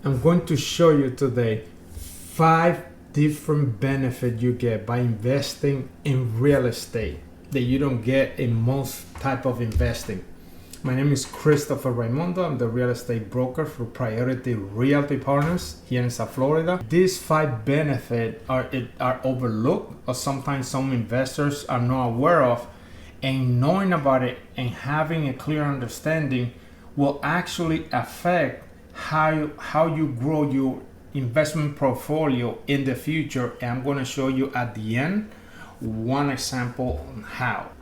I'm going to show you today 5 different benefits you get by investing in real estate that you don't get in most type of investing. My name is Christopher Raimundo. I'm the real estate broker for Priority Realty Partners here in South Florida. These 5 benefits are overlooked, or sometimes some investors are not aware of, and knowing about it and having a clear understanding will actually affect how you grow your investment portfolio in the future. And I'm going to show you at the end one example on how.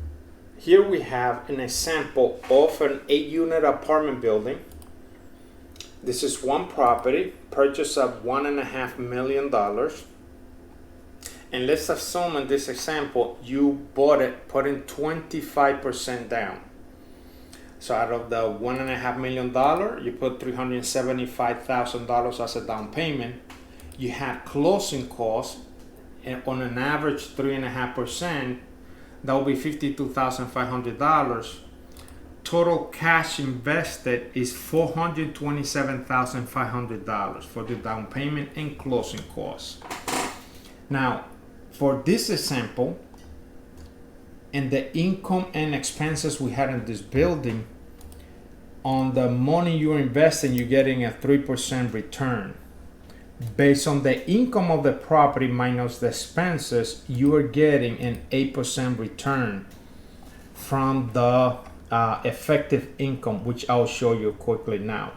Here we have an example of an 8-unit apartment building. This is one property purchased at $1.5 million. And let's assume in this example you bought it putting 25% down. So out of the $1.5 million, you put $375,000 as a down payment. You had closing costs, and on an average 3.5%, that will be $52,500. Total cash invested is $427,500 for the down payment and closing costs. Now, for this example, and the income and expenses we had in this building, on the money you're investing, you're getting a 3% return. Based on the income of the property minus the expenses, you are getting an 8% return from the effective income, which I'll show you quickly now.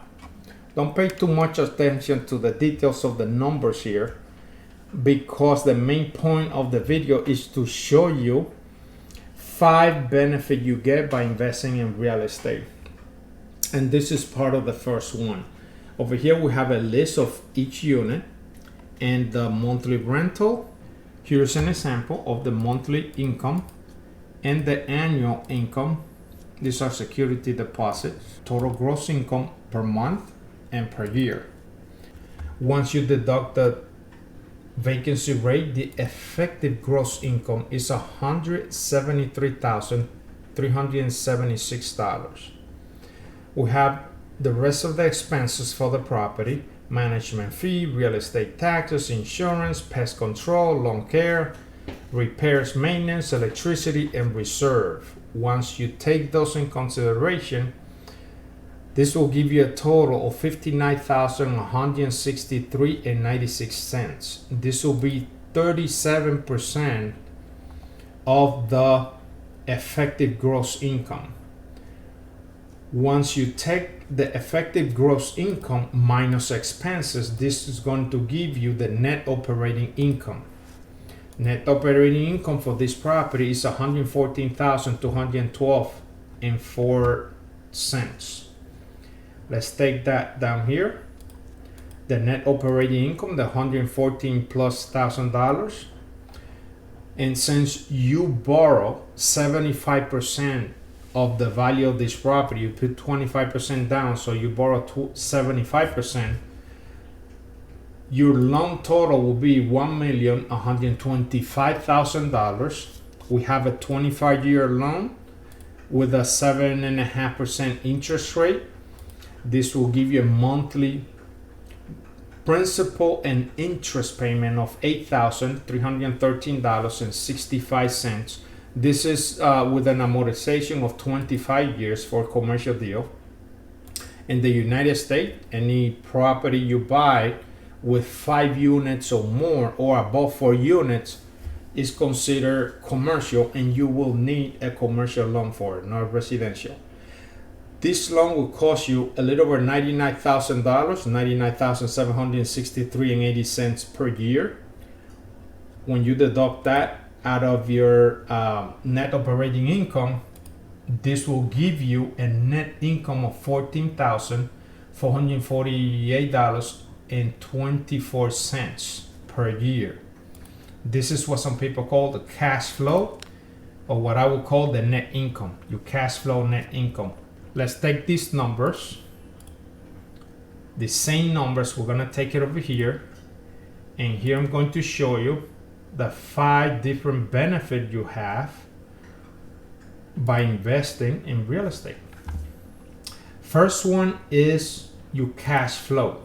Don't pay too much attention to the details of the numbers here, because the main point of the video is to show you 5 benefits you get by investing in real estate. And this is part of the first one. Over here we have a list of each unit and the monthly rental. Here's an example of the monthly income and the annual income. These are security deposits, total gross income per month and per year. Once you deduct the vacancy rate, the effective gross income is $173,376. We have the rest of the expenses for the property: management fee, real estate taxes, insurance, pest control, lawn care, repairs, maintenance, electricity, and reserve. Once you take those in consideration, this will give you a total of $59,163.96. This will be 37% of the effective gross income. Once you take the effective gross income minus expenses, this is going to give you the net operating income. Net operating income for this property is $114,212.04. Let's take that down here. The net operating income, the $114,000+. And since you borrow 75% of the value of this property, you put 25% down, so you borrow 75%, your loan total will be $1,125,000. We have a 25-year loan with a 7.5% interest rate. This will give you a monthly principal and interest payment of $8,313.65. This is with an amortization of 25 years for a commercial deal. In the United States, any property you buy with 5 units or more, or above 4 units, is considered commercial, and you will need a commercial loan for it, not residential. This loan will cost you a little over $99,000, $99,763.80 per year. When you deduct that out of your net operating income, this will give you a net income of $14,448.24 per year. This is what some people call the cash flow, or what I would call the net income, your cash flow net income. Let's take these numbers, the same numbers, we're going to take it over here, and here I'm going to show you the 5 different benefits you have by investing in real estate. First one is your cash flow.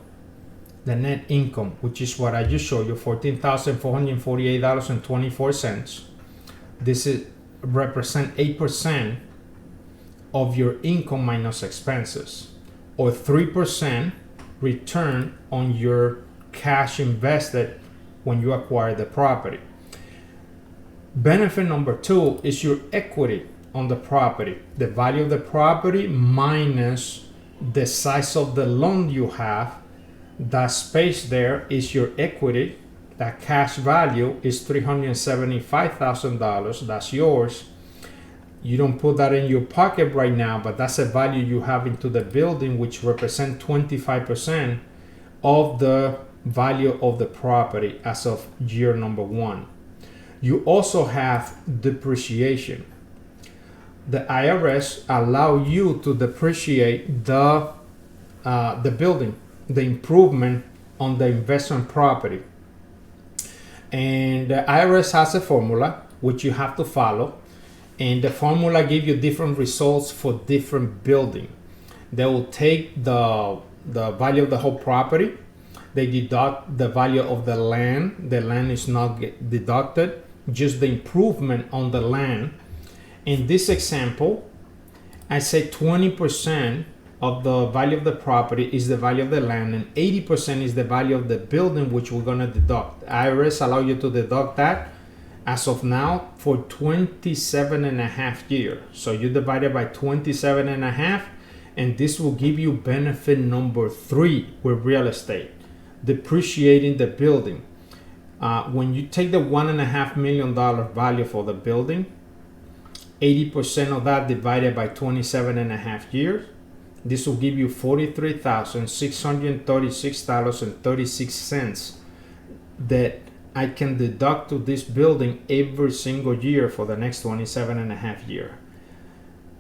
the net income, which is what I just showed you, $14,448.24. This is represent 8% of your income minus expenses, or 3% return on your cash invested when you acquire the property. Benefit number 2 is your equity on the property. The value of the property minus the size of the loan you have. That space there is your equity. That cash value is $375,000. That's yours. You don't put that in your pocket right now, but that's a value you have into the building, which represents 25% of the value of the property as of year number 1. You also have depreciation. The IRS allow you to depreciate the building, the improvement on the investment property. And the IRS has a formula which you have to follow, and the formula gives you different results for different building. They will take the value of the whole property. They deduct the value of the land. The land is not deducted, just the improvement on the land. In this example, I say 20% of the value of the property is the value of the land, and 80% is the value of the building, which we're going to deduct. IRS allow you to deduct that as of now for 27 and a half years. So you divide it by 27 and a half, and this will give you benefit number 3 with real estate, depreciating the building. When you take the $1.5 million value for the building, 80% of that divided by 27 and a half years, this will give you $43,636.36 that I can deduct to this building every single year for the next 27 and a half years.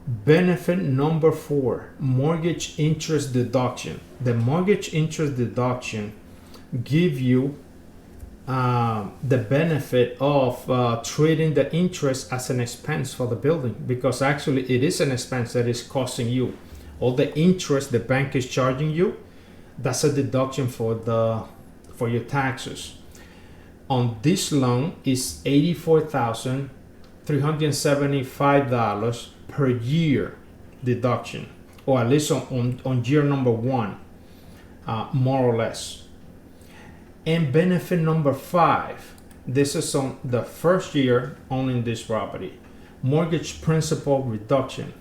Benefit number 4, mortgage interest deduction. The mortgage interest deduction give you the benefit of treating the interest as an expense for the building, because actually it is an expense that is costing you. All the interest the bank is charging you, that's a deduction for your taxes. On this loan is $84,375 per year deduction, or at least on year number 1, more or less. And benefit number 5, this is on the first year owning this property, mortgage principal reduction.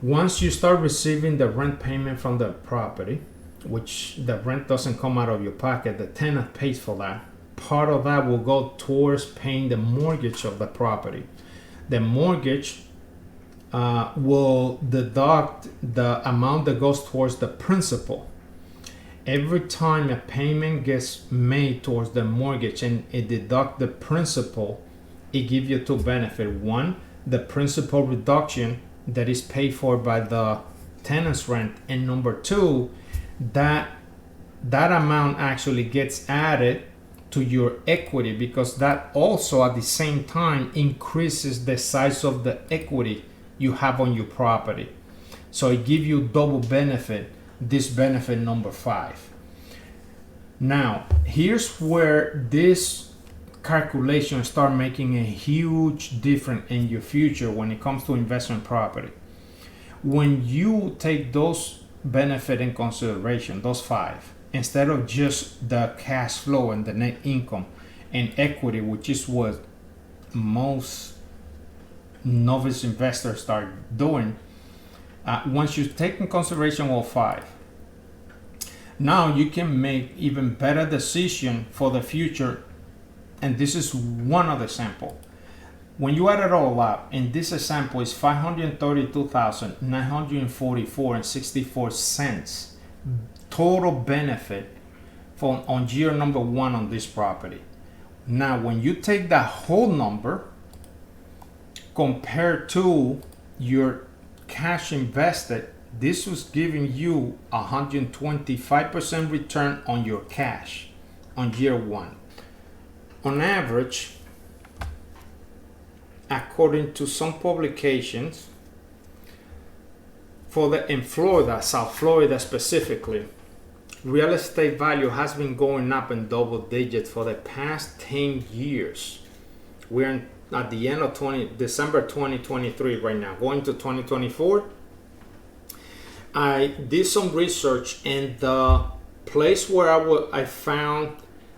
Once you start receiving the rent payment from the property, which the rent doesn't come out of your pocket, the tenant pays for that. Part of that will go towards paying the mortgage of the property. The mortgage will deduct the amount that goes towards the principal. Every time a payment gets made towards the mortgage and it deducts the principal, it gives you 2 benefits. 1, the principal reduction that is paid for by the tenant's rent, and number 2, that amount actually gets added to your equity, because that also at the same time increases the size of the equity you have on your property. So it gives you double benefit, this benefit number 5. Now, here's where this calculation start making a huge difference in your future when it comes to investment property. When you take those benefit in consideration, those 5, instead of just the cash flow and the net income and equity, which is what most novice investors start doing, once you take in consideration all 5, now you can make even better decision for the future. And this is one other sample. When you add it all up, and this example is $532,944.64 total benefit on year number 1 on this property. Now, when you take that whole number compared to your cash invested, this was giving you 125% return on your cash on year 1. On average, according to some publications, in Florida, South Florida specifically, real estate value has been going up in double digits for the past 10 years. We're at the end of December 2023 right now, going to 2024. I did some research, and the place where I found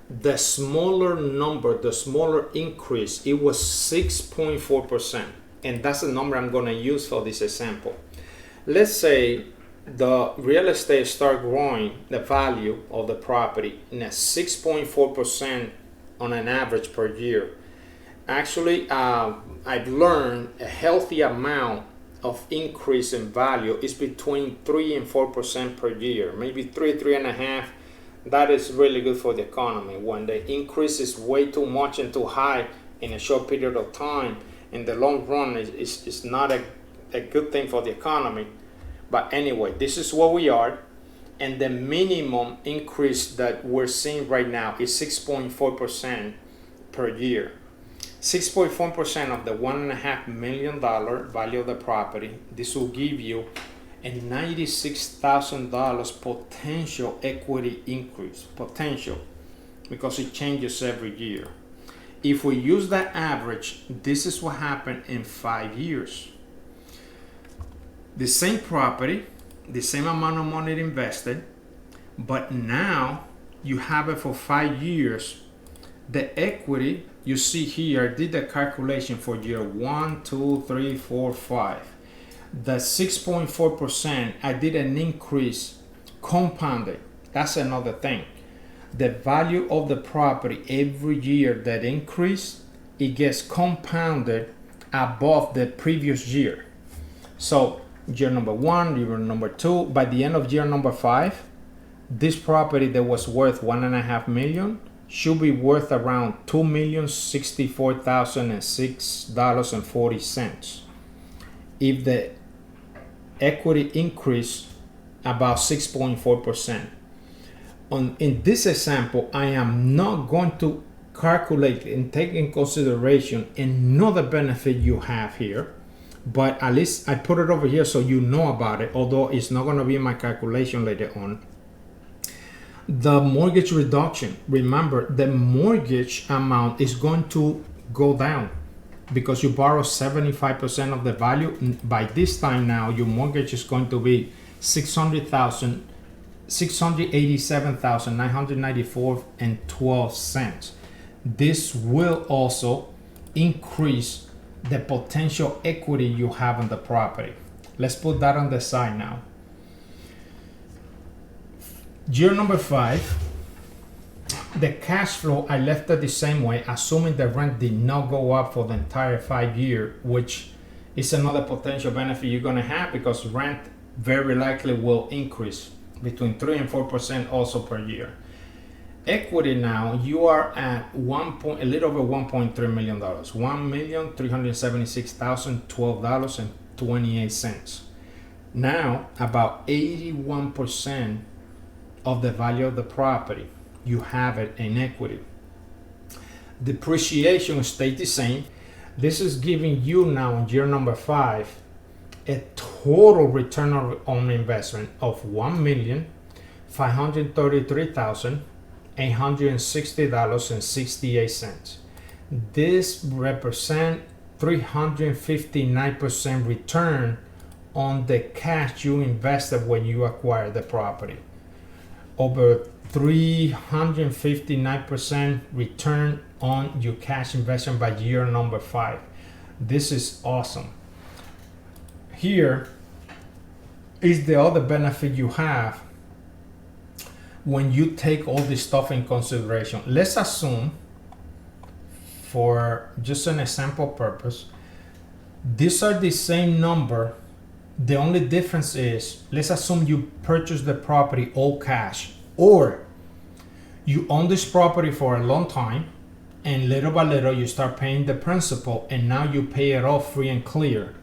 the smaller number, the smaller increase, it was 6.4%. And that's the number I'm going to use for this example. Let's say the real estate start growing, the value of the property in a 6.4% on an average per year. Actually, I've learned a healthy amount of increase in value is between 3 and 4% per year, maybe 3.5. That is really good for the economy. When the increase is way too much and too high in a short period of time, in the long run, it's not a good thing for the economy. But anyway, this is where we are, and the minimum increase that we're seeing right now is 6.4% per year. 6.4% of the $1.5 million value of the property. This will give you a $96,000 potential equity increase. Potential, because it changes every year. If we use that average, this is what happened in 5 years. The same property, the same amount of money invested, but now you have it for 5 years. The equity you see here, I did the calculation for year 1, 2, 3, 4, 5. The 6.4%, I did an increase compounded. That's another thing. The value of the property every year that increase, it gets compounded above the previous year. So year number 1, year number 2, by the end of year number 5, this property that was worth $1.5 million should be worth around $2,064,006.40 if the equity increase about 6.4%. In this example, I am not going to calculate and take in consideration another benefit you have here, but at least I put it over here so you know about it, although it's not going to be in my calculation later on. The mortgage reduction. Remember, the mortgage amount is going to go down because you borrow 75% of the value. By this time now, your mortgage is going to be $687,994.12. This will also increase the potential equity you have in the property. Let's put that on the side now. Year number 5, the cash flow, I left it the same way, assuming the rent did not go up for the entire 5 year, which is another potential benefit you're going to have because rent very likely will increase between 3 and 4% also per year. Equity now, you are at a little over $1.3 million, $1,376,012.28. Now, about 81% of the value of the property, you have it in equity. Depreciation stays the same. This is giving you now in year number 5 a total return on investment of $1,533,860.68. This represents 359% return on the cash you invested when you acquired the property. Over 359% return on your cash investment by year number 5. This is awesome. Here is the other benefit you have when you take all this stuff in consideration. Let's assume, for just an example purpose, these are the same number. The only difference is, let's assume you purchase the property all cash, or you own this property for a long time and little by little you start paying the principal and now you pay it off free and clear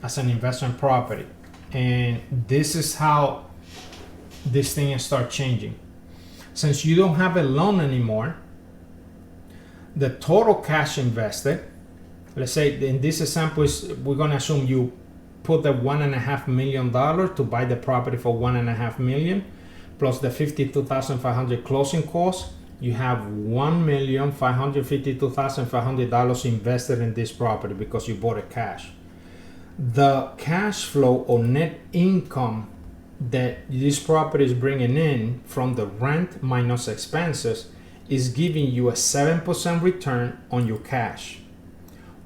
as an investment property. And this is how this thing start changing. Since you don't have a loan anymore, the total cash invested, let's say in this example, we're going to assume you put the $1.5 million to buy the property for $1.5 million, plus the $52,500 closing costs, you have $1,552,500 invested in this property because you bought it cash. The cash flow or net income that this property is bringing in from the rent minus expenses is giving you a 7% return on your cash,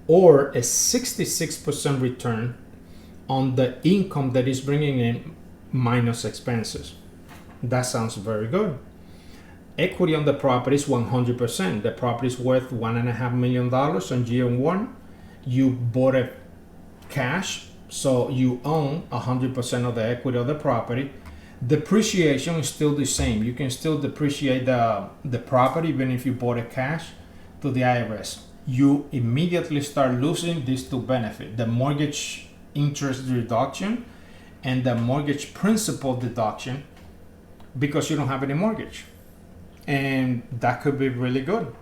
or a 66% return on the income that is bringing in minus expenses. That sounds very good. Equity on the property is 100%. The property is worth $1.5 million on year one. You bought it cash, so you own 100% of the equity of the property. Depreciation is still the same. You can still depreciate the property even if you bought it cash to the IRS. You immediately start losing these two benefits: the mortgage interest reduction and the mortgage principal deduction, because you don't have any mortgage. And that could be really good.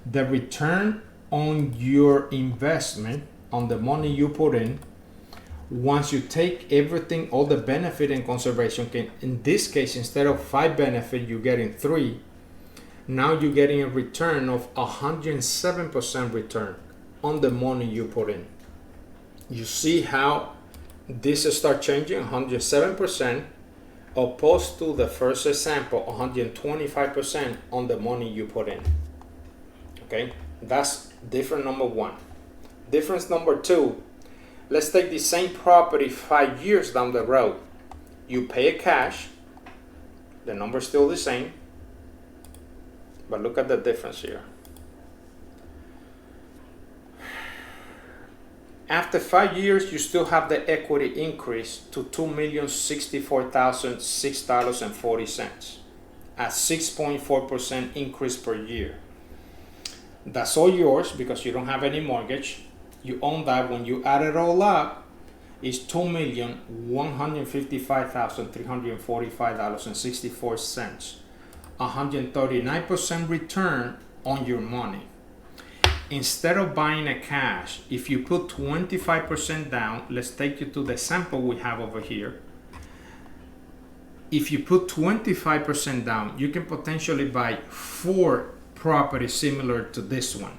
The return on your investment, on the money you put in, once you take everything, all the benefit and conservation, in this case, instead of 5 benefits, you're getting 3. Now you're getting a return of 107% return on the money you put in. You see how this start changing, 107%, opposed to the first example, 125% on the money you put in. Okay, that's difference number 1. Difference number 2, let's take the same property 5 years down the road. You pay it cash, the number's still the same, but look at the difference here. After 5 years, you still have the equity increase to $2,064,006.40, a 6.4% increase per year. That's all yours because you don't have any mortgage. You own that. When you add it all up, it's $2,155,345.64, 139% return on your money. Instead of buying a cash, if you put 25% down, let's take you to the sample we have over here. If you put 25% down, you can potentially buy 4 properties similar to this one.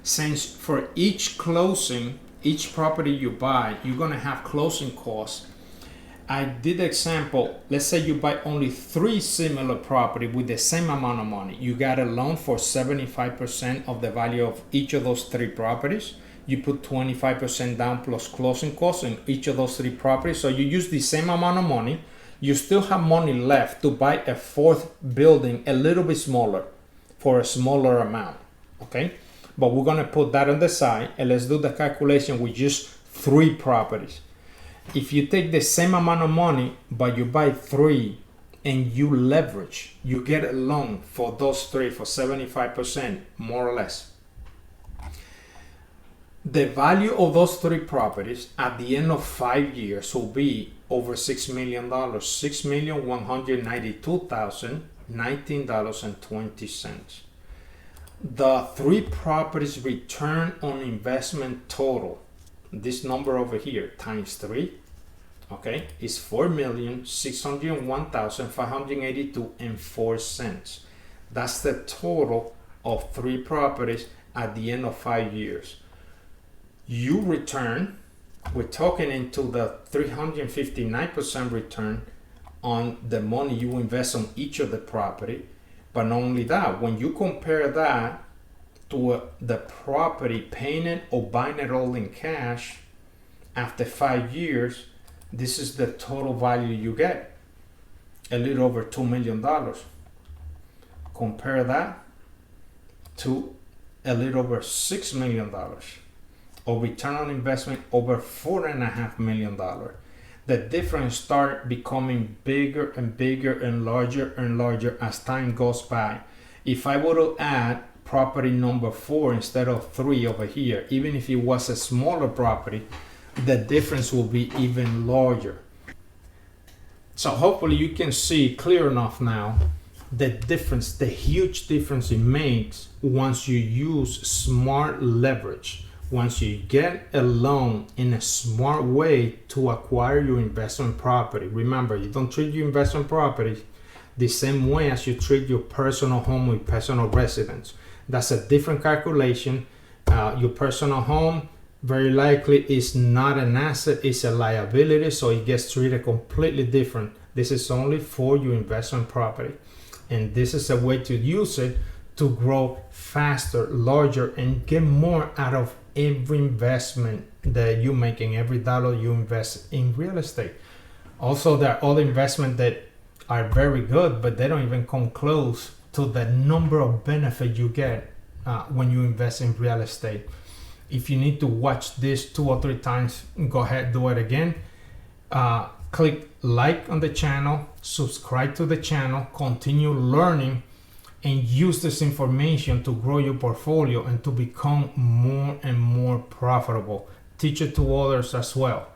Since for each closing, each property you buy, you're gonna have closing costs. I did example, let's say you buy only 3 similar property with the same amount of money. You got a loan for 75% of the value of each of those 3 properties. You put 25% down plus closing costs in each of those 3 properties. So you use the same amount of money. You still have money left to buy a 4th building a little bit smaller for a smaller amount, okay? But we're gonna put that on the side and let's do the calculation with just 3 properties. If you take the same amount of money, but you buy 3 and you leverage, you get a loan for those 3 for 75%, more or less. The value of those 3 properties at the end of 5 years will be over $6 million, $6,192,019.20. The 3 properties return on investment total, this number over here times 3, okay, is $4,601,582.04. That's the total of 3 properties at the end of 5 years. You return, we're talking into the 359% return on the money you invest on each of the property. But not only that, when you compare that to the property, paying it or buying it all in cash, after 5 years, this is the total value you get, a little over $2 million. Compare that to a little over $6 million, or return on investment over $4.5 million. The difference start becoming bigger and bigger and larger as time goes by. If I were to add property number 4 instead of 3 over here, even if it was a smaller property, the difference will be even larger. So hopefully you can see clear enough now the difference, the huge difference it makes once you use smart leverage, once you get a loan in a smart way to acquire your investment property, remember, you don't treat your investment property the same way as you treat your personal home or personal residence. That's a different calculation. Your personal home very likely is not an asset, it's a liability, so it gets treated completely different. This is only for your investment property, and this is a way to use it to grow faster, larger, and get more out of every investment that you make, in every dollar you invest in real estate. Also, there are other investments that are very good, but they don't even come close to the number of benefits you get when you invest in real estate. If you need to watch this 2 or 3 times, go ahead, do it again. Click like on the channel, subscribe to the channel, continue learning, and use this information to grow your portfolio and to become more and more profitable. Teach it to others as well.